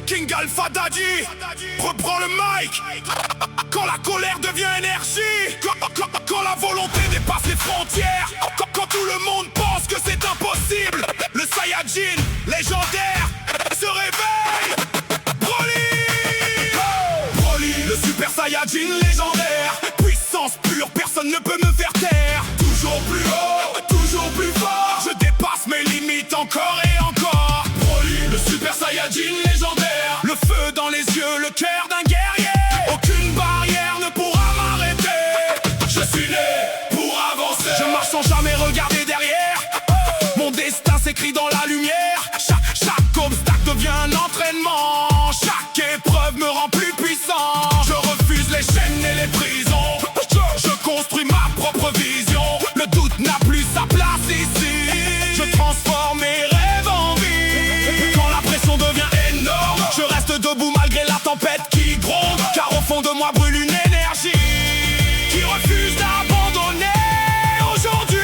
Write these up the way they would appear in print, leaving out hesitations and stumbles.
King Alpha Daddy reprend le mic. Quand la colère devient énergie, quand la volonté dépasse les frontières, quand tout le monde pense que c'est impossible, le Saiyajin légendaire se réveille. Broly, le Super Saiyajin légendaire, puissance pure, personne ne peut me faire taire. Toujours plus haut, toujours plus fort, je dépasse mes limites encore et encore. Broly, le Super Saiyajin légendaire, le feu dans les yeux, le cœur d'un guerrier. Aucune barrière ne pourra m'arrêter. Je suis né pour avancer. Je marche sans jamais regarder derrière. Mon destin s'écrit dans la lumière. Chaque obstacle devient un entraînement. Chaque épreuve me rend plus puissant. Je refuse les chaînes et les prisons. Je construis ma propre vision. Le doute n'a plus sa place ici. Je transforme mes rêves en vie. Quand la pression devient énorme, je reste debout malgré la tempête qui gronde. Car au fond de moi brûle une énergie qui refuse d'abandonner aujourd'hui.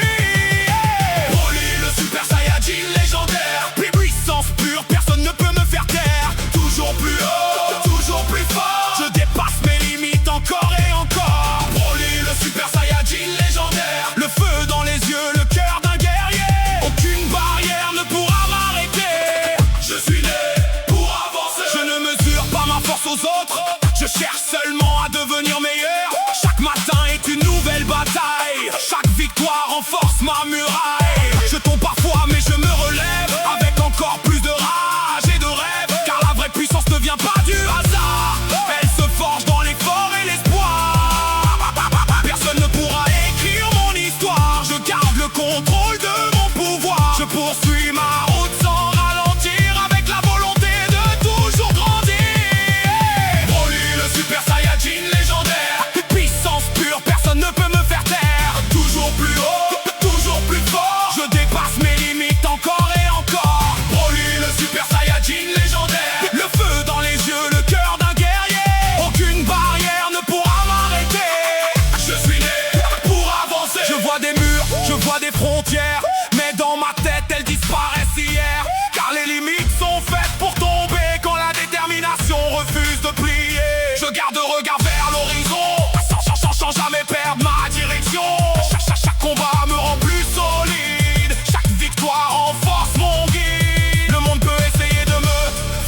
Broly, le Super Saiyajin légendaire, puissance pure, personne ne peut me faire taire. Toujours plus haut, toujours plus fort, je dépasse mes limites encore et encore. Broly, le Super Saiyajin légendaire, le feu dans les yeux, le cœur d'un guerrier. Aucune barrière ne pourra m'arrêter. Je suis né pour avancer. Je ne mesure pas ma force aux autres, je cherche seulement à devenir meilleur. Chaque matin est une nouvelle bataille. Chaque victoire renforce ma muraille. Je tombe parfois mais je me relève avec encore plus de rage et de rêve. Car la vraie puissance ne vient pas du hasard, elle se forge dans l'effort et l'espoir. Personne ne pourra écrire mon histoire. Je garde le contrôle de mon pouvoir. Je poursuis ma route sans ralentir, avec la volonté de toujours grandir. Broly, le Super Saiyajin légendaire, puissance pure, personne ne peut me faire taire. Toujours plus haut, toujours plus fort, je dépasse mes limites encore et encore. Broly, le Super Saiyajin légendaire, le feu dans les yeux, le cœur d'un guerrier. Aucune barrière ne pourra m'arrêter. Je suis né pour avancer. Je vois des murs, je vois des frontières, mais dans ma tête elles disparaissent hier. Car les limites sont faites pour tomber quand la détermination refuse de plier. Je garde le regard vers l'horizon, sans jamais perdre ma direction. Chaque combat me rend plus solide. Chaque victoire renforce mon guide. Le monde peut essayer de me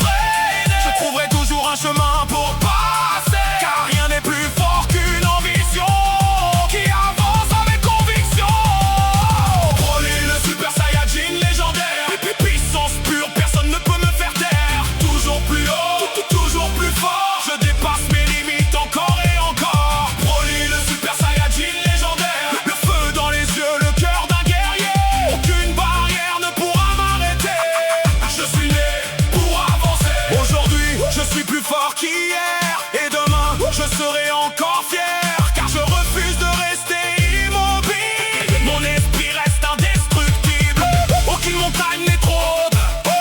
freiner, je trouverai toujours un chemin pour passer. Car rien n'est plus fort qu'une ambition qui avance avec conviction. Broly, le Super Saiyajin légendaire, puissance pure, personne ne peut me faire taire. Toujours plus haut, toujours plus fort, je dépasse mes limites encore et encore. Broly, le Super Saiyajin légendaire, le feu dans les yeux, le cœur d'un guerrier. Aucune barrière ne pourra m'arrêter. Je suis né pour avancer. Aujourd'hui, je suis plus fort qu'hier, et demain, je serai encore fier. Car je refuse de rester immobile. Mon esprit reste indestructible. Aucune montagne n'est trop haute,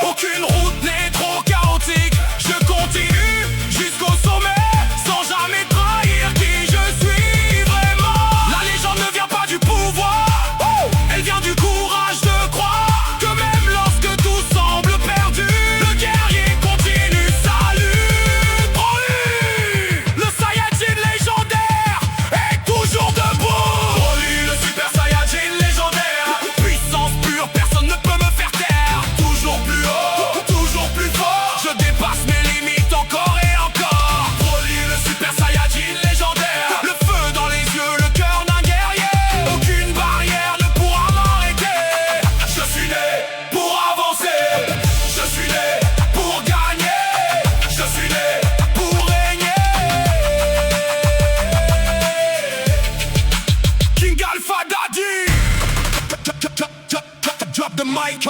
aucune route n'est trop chaotique. Je continue jusqu'au sommet, sans jamais trahir qui je suis vraiment. La légende ne vient pas du pouvoir, elle vient du courage de croire que même lorsque tout semble perdu, le guerrier continue sa lutte. Broly, le Saiyajin légendaire, est toujours debout. Broly, le Super Saiyajin légendaire, puissance pure, personne ne peut me faire taire. Toujours plus haut, toujours plus fort, je dépasse mes limites encore et encore. Broly, le Super Saiyajin légendaire, le feu dans les yeux, le cœur d'un guerrier. Aucune barrière ne pourra m'arrêter. Je suis né pour avancer. Je suis né pour gagner. Je suis né pour régner. King Alpha Daddy, drop the mic.